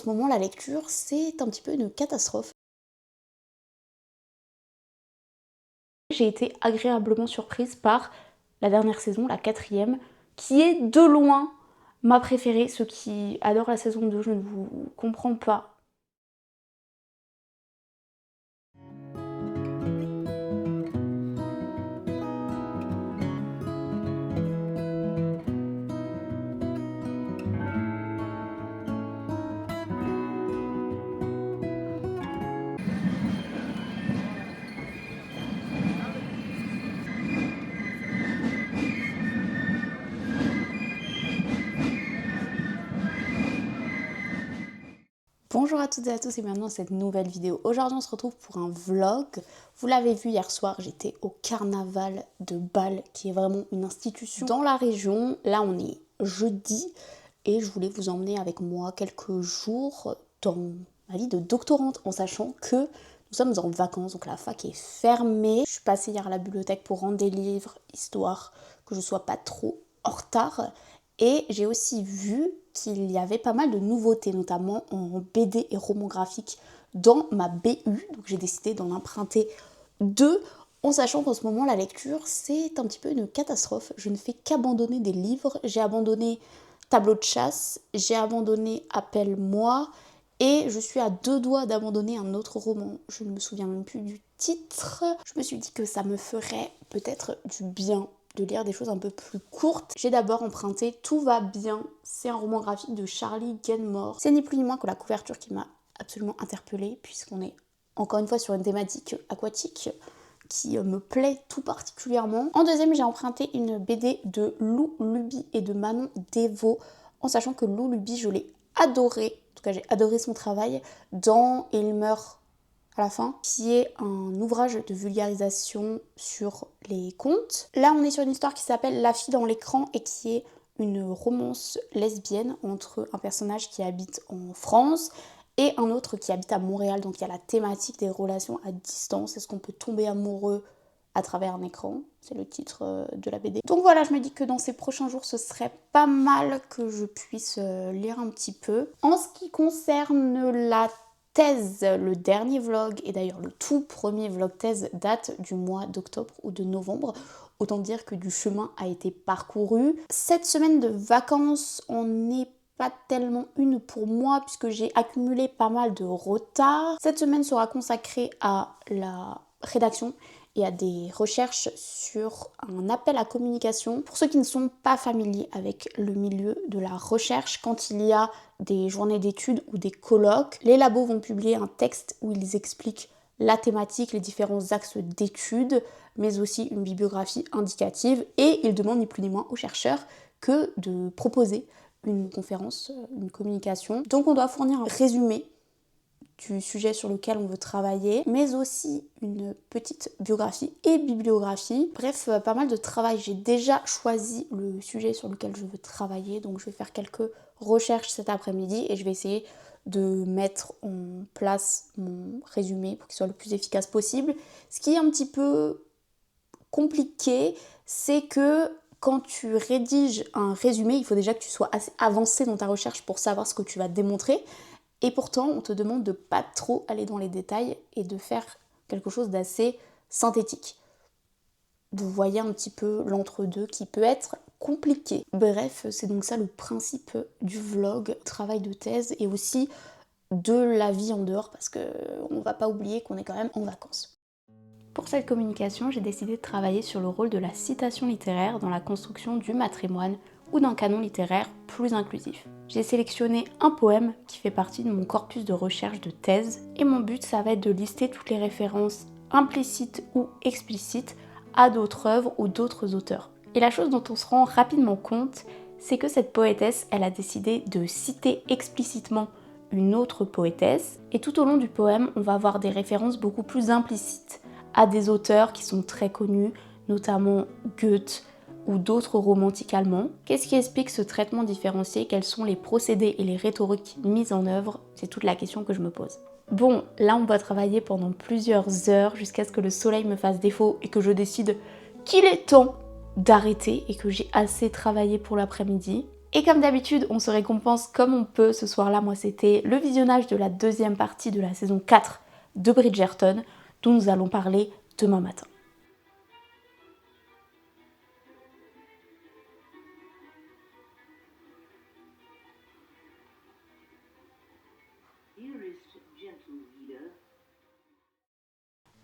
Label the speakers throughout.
Speaker 1: ce moment, la lecture, c'est un petit peu une catastrophe. J'ai été agréablement surprise par la dernière saison, la 4e, qui est de loin ma préférée. Ceux qui adorent la saison 2, je ne vous comprends pas. Bonjour à toutes et à tous et bienvenue dans cette nouvelle vidéo. Aujourd'hui on se retrouve pour un vlog. Vous l'avez vu hier soir, j'étais au carnaval de Bâle, qui est vraiment une institution dans la région. Là on est jeudi et je voulais vous emmener avec moi quelques jours dans ma vie de doctorante, en sachant que nous sommes en vacances, donc la fac est fermée. Je suis passée hier à la bibliothèque pour rendre des livres, histoire que je sois pas trop en retard. Et j'ai aussi vu qu'il y avait pas mal de nouveautés, notamment en BD et roman graphique dans ma BU. Donc j'ai décidé d'en emprunter 2, en sachant qu'en ce moment la lecture c'est un petit peu une catastrophe. Je ne fais qu'abandonner des livres. J'ai abandonné Tableau de chasse, j'ai abandonné Appelle-moi et je suis à 2 doigts d'abandonner un autre roman. Je ne me souviens même plus du titre. Je me suis dit que ça me ferait peut-être du bien de lire des choses un peu plus courtes. J'ai d'abord emprunté Tout va bien. C'est un roman graphique de Charlie Ganmore. C'est ni plus ni moins que la couverture qui m'a absolument interpellée, puisqu'on est encore une fois sur une thématique aquatique qui me plaît tout particulièrement. En deuxième, j'ai emprunté une BD de Lou Luby et de Manon Devaux, en sachant que Lou Luby, je l'ai adoré, en tout cas j'ai adoré son travail dans Et il meurt à la fin, qui est un ouvrage de vulgarisation sur les contes. Là, on est sur une histoire qui s'appelle La fille dans l'écran et qui est une romance lesbienne entre un personnage qui habite en France et un autre qui habite à Montréal. Donc il y a la thématique des relations à distance. Est-ce qu'on peut tomber amoureux à travers un écran? C'est le titre de la BD. Donc voilà, je me dis que dans ces prochains jours, ce serait pas mal que je puisse lire un petit peu. En ce qui concerne la thèse, le dernier vlog, et d'ailleurs le tout premier vlog thèse, date du mois d'octobre ou de novembre. Autant dire que du chemin a été parcouru. Cette semaine de vacances, on n'est pas tellement une pour moi puisque j'ai accumulé pas mal de retard. Cette semaine sera consacrée à la rédaction et à des recherches sur un appel à communication. Pour ceux qui ne sont pas familiers avec le milieu de la recherche, quand il y a des journées d'études ou des colloques, les labos vont publier un texte où ils expliquent la thématique, les différents axes d'études, mais aussi une bibliographie indicative, et ils demandent ni plus ni moins aux chercheurs que de proposer une conférence, une communication. Donc on doit fournir un résumé du sujet sur lequel on veut travailler, mais aussi une petite biographie et bibliographie. Bref, pas mal de travail. J'ai déjà choisi le sujet sur lequel je veux travailler, donc je vais faire quelques recherches cet après-midi et je vais essayer de mettre en place mon résumé pour qu'il soit le plus efficace possible. Ce qui est un petit peu compliqué, c'est que quand tu rédiges un résumé, il faut déjà que tu sois assez avancé dans ta recherche pour savoir ce que tu vas démontrer. Et pourtant, on te demande de pas trop aller dans les détails et de faire quelque chose d'assez synthétique. Vous voyez un petit peu l'entre-deux qui peut être compliqué. Bref, c'est donc ça le principe du vlog, travail de thèse et aussi de la vie en dehors parce qu'on va pas oublier qu'on est quand même en vacances. Pour cette communication, j'ai décidé de travailler sur le rôle de la citation littéraire dans la construction du matrimoine ou d'un canon littéraire plus inclusif. J'ai sélectionné un poème qui fait partie de mon corpus de recherche de thèse et mon but ça va être de lister toutes les références implicites ou explicites à d'autres œuvres ou d'autres auteurs. Et la chose dont on se rend rapidement compte, c'est que cette poétesse, elle a décidé de citer explicitement une autre poétesse et tout au long du poème, on va avoir des références beaucoup plus implicites à des auteurs qui sont très connus, notamment Goethe ou d'autres romantiques allemands. Qu'est-ce qui explique ce traitement différencié? Quels sont les procédés et les rhétoriques mises en œuvre? C'est toute la question que je me pose. Bon, là on va travailler pendant plusieurs heures jusqu'à ce que le soleil me fasse défaut et que je décide qu'il est temps d'arrêter et que j'ai assez travaillé pour l'après-midi. Et comme d'habitude, on se récompense comme on peut. Ce soir-là, moi, c'était le visionnage de la deuxième partie de la saison 4 de Bridgerton, dont nous allons parler demain matin.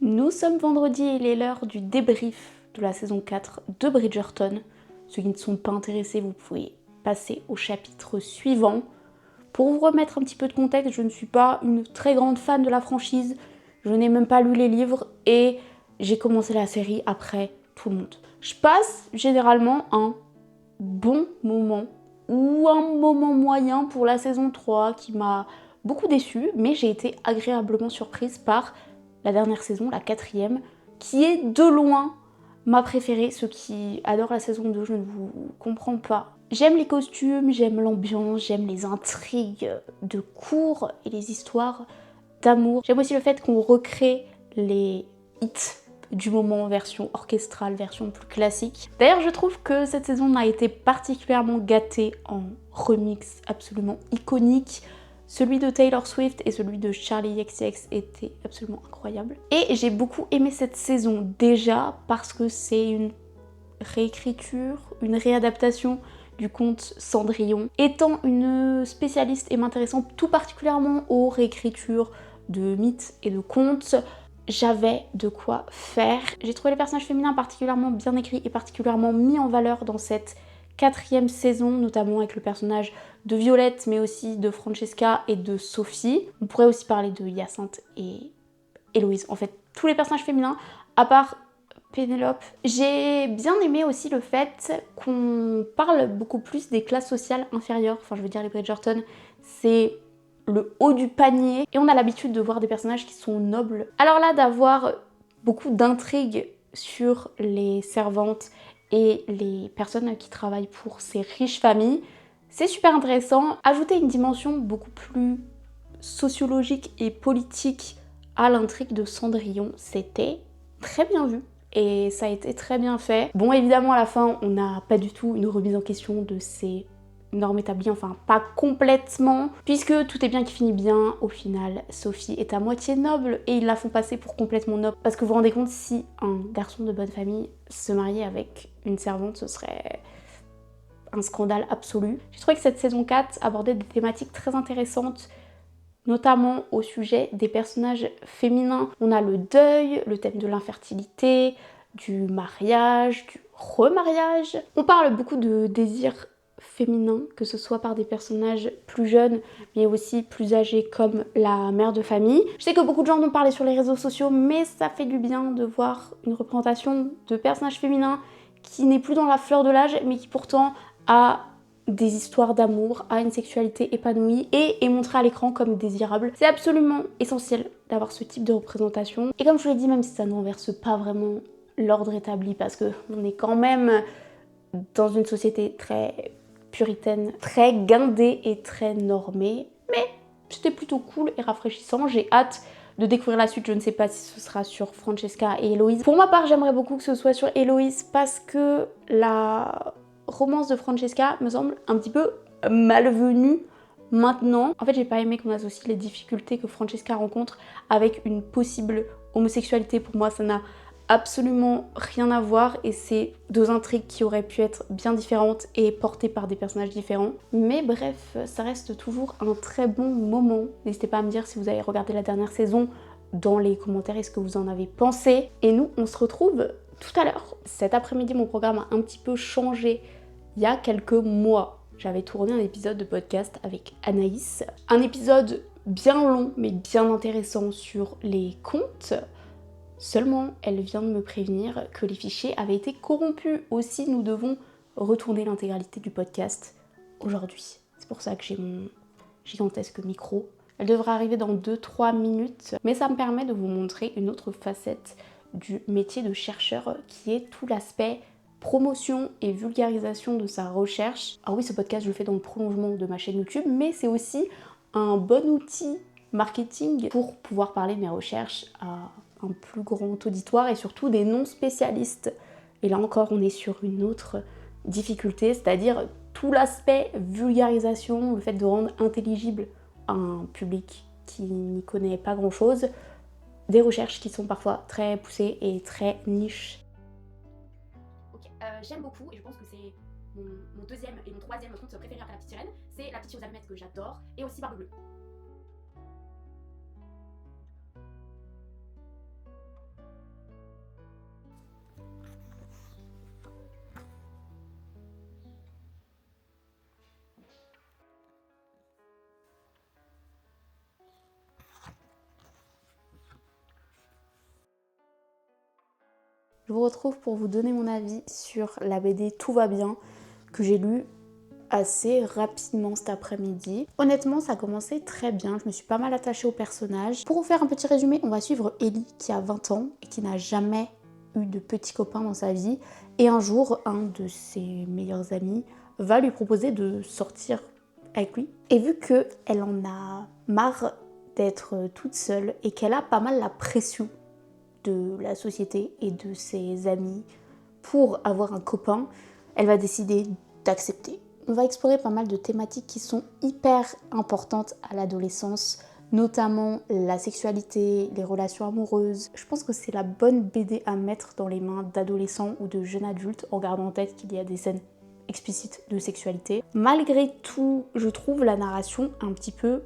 Speaker 1: Nous sommes vendredi et il est l'heure du débrief de la saison 4 de Bridgerton. Ceux qui ne sont pas intéressés, vous pouvez passer au chapitre suivant. Pour vous remettre un petit peu de contexte, je ne suis pas une très grande fan de la franchise. Je n'ai même pas lu les livres et j'ai commencé la série après tout le monde. Je passe généralement un bon moment ou un moment moyen pour la saison 3 qui m'a beaucoup déçue, mais j'ai été agréablement surprise par la dernière saison, la 4e, qui est de loin ma préférée. Ceux qui adorent la saison 2, je ne vous comprends pas. J'aime les costumes, j'aime l'ambiance, j'aime les intrigues de cour et les histoires d'amour. J'aime aussi le fait qu'on recrée les hits du moment version orchestrale, version plus classique. D'ailleurs, je trouve que cette saison a été particulièrement gâtée en remix absolument iconique. Celui de Taylor Swift et celui de Charli XCX étaient absolument incroyables. Et j'ai beaucoup aimé cette saison déjà parce que c'est une réécriture, une réadaptation du conte Cendrillon. Étant une spécialiste et m'intéressant tout particulièrement aux réécritures de mythes et de contes, j'avais de quoi faire. J'ai trouvé les personnages féminins particulièrement bien écrits et particulièrement mis en valeur dans cette 4e saison, notamment avec le personnage de Violette, mais aussi de Francesca et de Sophie. On pourrait aussi parler de Hyacinthe et Héloïse. En fait, tous les personnages féminins, à part Pénélope. J'ai bien aimé aussi le fait qu'on parle beaucoup plus des classes sociales inférieures. Enfin, je veux dire, les Bridgerton, c'est le haut du panier. Et on a l'habitude de voir des personnages qui sont nobles. Alors là, d'avoir beaucoup d'intrigues sur les servantes et les personnes qui travaillent pour ces riches familles, c'est super intéressant. Ajouter une dimension beaucoup plus sociologique et politique à l'intrigue de Cendrillon, c'était très bien vu. Et ça a été très bien fait. Bon, évidemment, à la fin, on n'a pas du tout une remise en question de ces normes établies, enfin pas complètement, puisque tout est bien qui finit bien. Au final, Sophie est à moitié noble et ils la font passer pour complètement noble. Parce que vous vous rendez compte, si un garçon de bonne famille se mariait avec une servante, ce serait un scandale absolu. J'ai trouvé que cette saison 4 abordait des thématiques très intéressantes, notamment au sujet des personnages féminins. On a le deuil, le thème de l'infertilité, du mariage, du remariage. On parle beaucoup de désir féminin, que ce soit par des personnages plus jeunes, mais aussi plus âgés comme la mère de famille. Je sais que beaucoup de gens en ont parlé sur les réseaux sociaux, mais ça fait du bien de voir une représentation de personnages féminins qui n'est plus dans la fleur de l'âge, mais qui pourtant a des histoires d'amour, a une sexualité épanouie et est montrée à l'écran comme désirable. C'est absolument essentiel d'avoir ce type de représentation. Et comme je vous l'ai dit, même si ça ne renverse pas vraiment l'ordre établi, parce qu'on est quand même dans une société très puritaine, très guindée et très normée, mais c'était plutôt cool et rafraîchissant. J'ai hâte de découvrir la suite. Je ne sais pas si ce sera sur Francesca et Héloïse. Pour ma part, j'aimerais beaucoup que ce soit sur Héloïse parce que la romance de Francesca me semble un petit peu malvenue maintenant. En fait, j'ai pas aimé qu'on associe les difficultés que Francesca rencontre avec une possible homosexualité. Pour moi, ça n'a absolument rien à voir et c'est deux intrigues qui auraient pu être bien différentes et portées par des personnages différents. Mais bref, ça reste toujours un très bon moment. N'hésitez pas à me dire si vous avez regardé la dernière saison dans les commentaires et ce que vous en avez pensé. Et nous, on se retrouve tout à l'heure. Cet après-midi, mon programme a un petit peu changé. Il y a quelques mois, j'avais tourné un épisode de podcast avec Anaïs. Un épisode bien long mais bien intéressant sur les contes. Seulement, elle vient de me prévenir que les fichiers avaient été corrompus. Aussi, nous devons retourner l'intégralité du podcast aujourd'hui. C'est pour ça que j'ai mon gigantesque micro. Elle devrait arriver dans 2-3 minutes. Mais ça me permet de vous montrer une autre facette du métier de chercheur qui est tout l'aspect promotion et vulgarisation de sa recherche. Alors oui, ce podcast, je le fais dans le prolongement de ma chaîne YouTube, mais c'est aussi un bon outil marketing pour pouvoir parler de mes recherches à un plus grand auditoire et surtout des non-spécialistes. Et là encore, on est sur une autre difficulté, c'est-à-dire tout l'aspect vulgarisation, le fait de rendre intelligible un public qui n'y connaît pas grand chose, des recherches qui sont parfois très poussées et très niches.
Speaker 2: Ok, j'aime beaucoup et je pense que c'est mon deuxième et mon troisième compte préféré après La Petite Sirène, c'est La Petite Fille aux Allumettes que j'adore et aussi Barbe Bleue.
Speaker 1: Je vous retrouve pour vous donner mon avis sur la BD Tout va bien, que j'ai lu assez rapidement cet après-midi. Honnêtement, ça a commencé très bien, je me suis pas mal attachée au personnage. Pour vous faire un petit résumé, on va suivre Ellie qui a 20 ans et qui n'a jamais eu de petit copain dans sa vie. Et un jour, un de ses meilleurs amis va lui proposer de sortir avec lui. Et vu qu'elle en a marre d'être toute seule et qu'elle a pas mal la pression de la société et de ses amis pour avoir un copain, elle va décider d'accepter. On va explorer pas mal de thématiques qui sont hyper importantes à l'adolescence, notamment la sexualité, les relations amoureuses. Je pense que c'est la bonne BD à mettre dans les mains d'adolescents ou de jeunes adultes en gardant en tête qu'il y a des scènes explicites de sexualité. Malgré tout, je trouve la narration un petit peu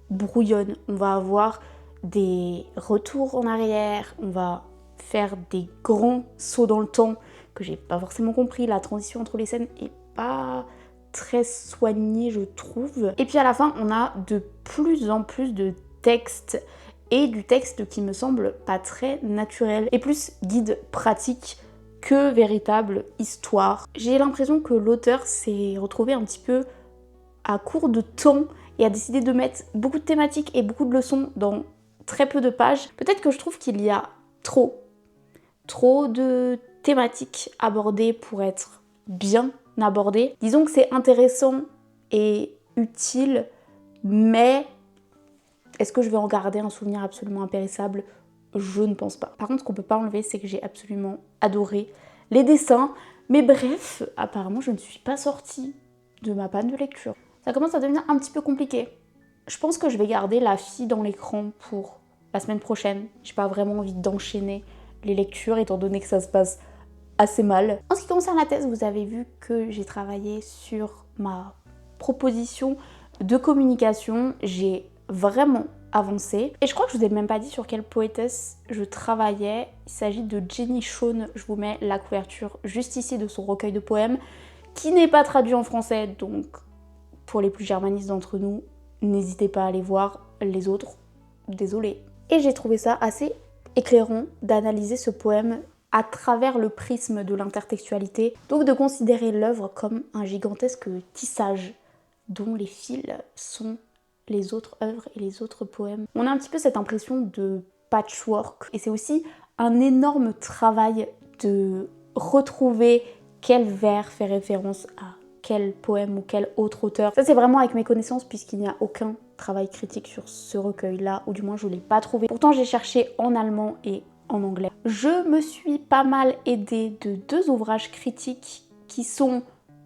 Speaker 1: brouillonne. On va avoir des retours en arrière, on va faire des grands sauts dans le temps que j'ai pas forcément compris, la transition entre les scènes est pas très soignée je trouve. Et puis à la fin on a de plus en plus de textes et du texte qui me semble pas très naturel et plus guide pratique que véritable histoire. J'ai l'impression que l'auteur s'est retrouvé un petit peu à court de temps et a décidé de mettre beaucoup de thématiques et beaucoup de leçons dans très peu de pages. Peut-être que je trouve qu'il y a trop de thématiques abordées pour être bien abordées. Disons que c'est intéressant et utile, mais est-ce que je vais en garder un souvenir absolument impérissable? Je ne pense pas. Par contre, ce qu'on peut pas enlever, c'est que j'ai absolument adoré les dessins. Mais bref, apparemment, je ne suis pas sortie de ma panne de lecture. Ça commence à devenir un petit peu compliqué. Je pense que je vais garder La Fille dans l'écran pour la semaine prochaine. J'ai pas vraiment envie d'enchaîner les lectures étant donné que ça se passe assez mal. En ce qui concerne la thèse, vous avez vu que j'ai travaillé sur ma proposition de communication. J'ai vraiment avancé. Et je crois que je vous ai même pas dit sur quelle poétesse je travaillais. Il s'agit de Jenny Shawn. Je vous mets la couverture juste ici de son recueil de poèmes qui n'est pas traduit en français, donc pour les plus germanistes d'entre nous, n'hésitez pas à aller voir les autres, désolée. Et j'ai trouvé ça assez éclairant d'analyser ce poème à travers le prisme de l'intertextualité, donc de considérer l'œuvre comme un gigantesque tissage dont les fils sont les autres œuvres et les autres poèmes. On a un petit peu cette impression de patchwork, et c'est aussi un énorme travail de retrouver quel vers fait référence à quel poème ou quel autre auteur. Ça c'est vraiment avec mes connaissances puisqu'il n'y a aucun travail critique sur ce recueil-là, ou du moins je ne l'ai pas trouvé. Pourtant j'ai cherché en allemand et en anglais. Je me suis pas mal aidée de deux ouvrages critiques qui sont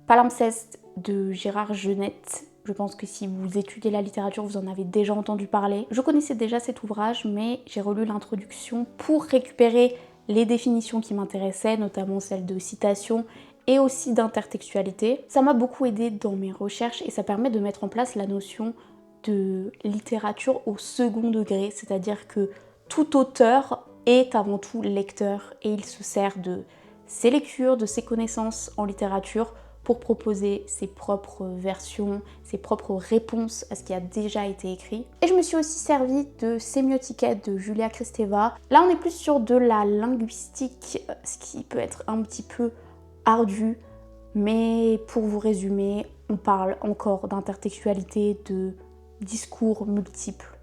Speaker 1: Palimpseste de Gérard Genette. Je pense que si vous étudiez la littérature, vous en avez déjà entendu parler. Je connaissais déjà cet ouvrage, mais j'ai relu l'introduction pour récupérer les définitions qui m'intéressaient, notamment celles de citation et aussi d'intertextualité. Ça m'a beaucoup aidé dans mes recherches et ça permet de mettre en place la notion de littérature au second degré, c'est-à-dire que tout auteur est avant tout lecteur et il se sert de ses lectures, de ses connaissances en littérature pour proposer ses propres versions, ses propres réponses à ce qui a déjà été écrit. Et je me suis aussi servi de Sémiotiquette de Julia Kristeva. Là on est plus sur de la linguistique, ce qui peut être un petit peu ardu, mais pour vous résumer, on parle encore d'intertextualité, de discours multiples,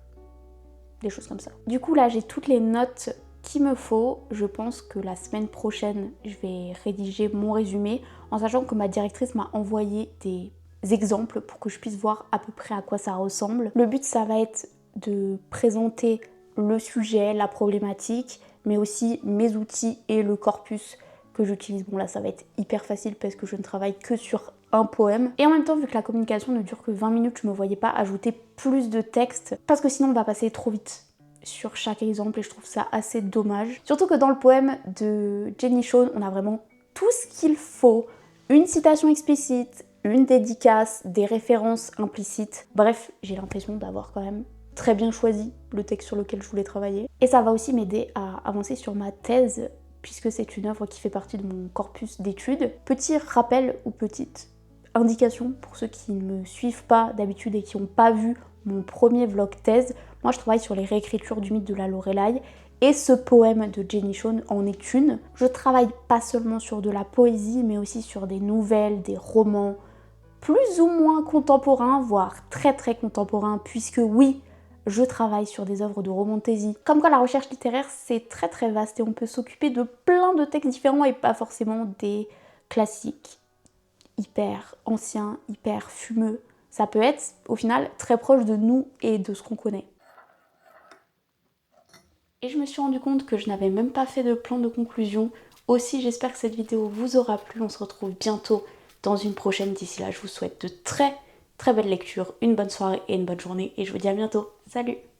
Speaker 1: des choses comme ça. Du coup là j'ai toutes les notes qu'il me faut. Je pense que la semaine prochaine je vais rédiger mon résumé en sachant que ma directrice m'a envoyé des exemples pour que je puisse voir à peu près à quoi ça ressemble. Le but ça va être de présenter le sujet, la problématique, mais aussi mes outils et le corpus que j'utilise. Bon là ça va être hyper facile parce que je ne travaille que sur un poème. Et en même temps, vu que la communication ne dure que 20 minutes, je me voyais pas ajouter plus de texte parce que sinon on va passer trop vite sur chaque exemple et je trouve ça assez dommage. Surtout que dans le poème de Jenny Shawn, on a vraiment tout ce qu'il faut. Une citation explicite, une dédicace, des références implicites. Bref, j'ai l'impression d'avoir quand même très bien choisi le texte sur lequel je voulais travailler. Et ça va aussi m'aider à avancer sur ma thèse, puisque c'est une œuvre qui fait partie de mon corpus d'études. Petit rappel ou petite indication pour ceux qui ne me suivent pas d'habitude et qui n'ont pas vu mon premier vlog thèse. Moi, je travaille sur les réécritures du mythe de la Lorelai et ce poème de Jenny Shawn en est une. Je travaille pas seulement sur de la poésie, mais aussi sur des nouvelles, des romans plus ou moins contemporains, voire très très contemporains, puisque oui, je travaille sur des œuvres de romantaisie. Comme quoi la recherche littéraire, c'est très très vaste et on peut s'occuper de plein de textes différents et pas forcément des classiques hyper anciens, hyper fumeux. Ça peut être au final très proche de nous et de ce qu'on connaît. Et je me suis rendu compte que je n'avais même pas fait de plan de conclusion. Aussi, j'espère que cette vidéo vous aura plu. On se retrouve bientôt dans une prochaine. D'ici là, je vous souhaite de très très belles lectures, une bonne soirée et une bonne journée. Et je vous dis à bientôt. Salut!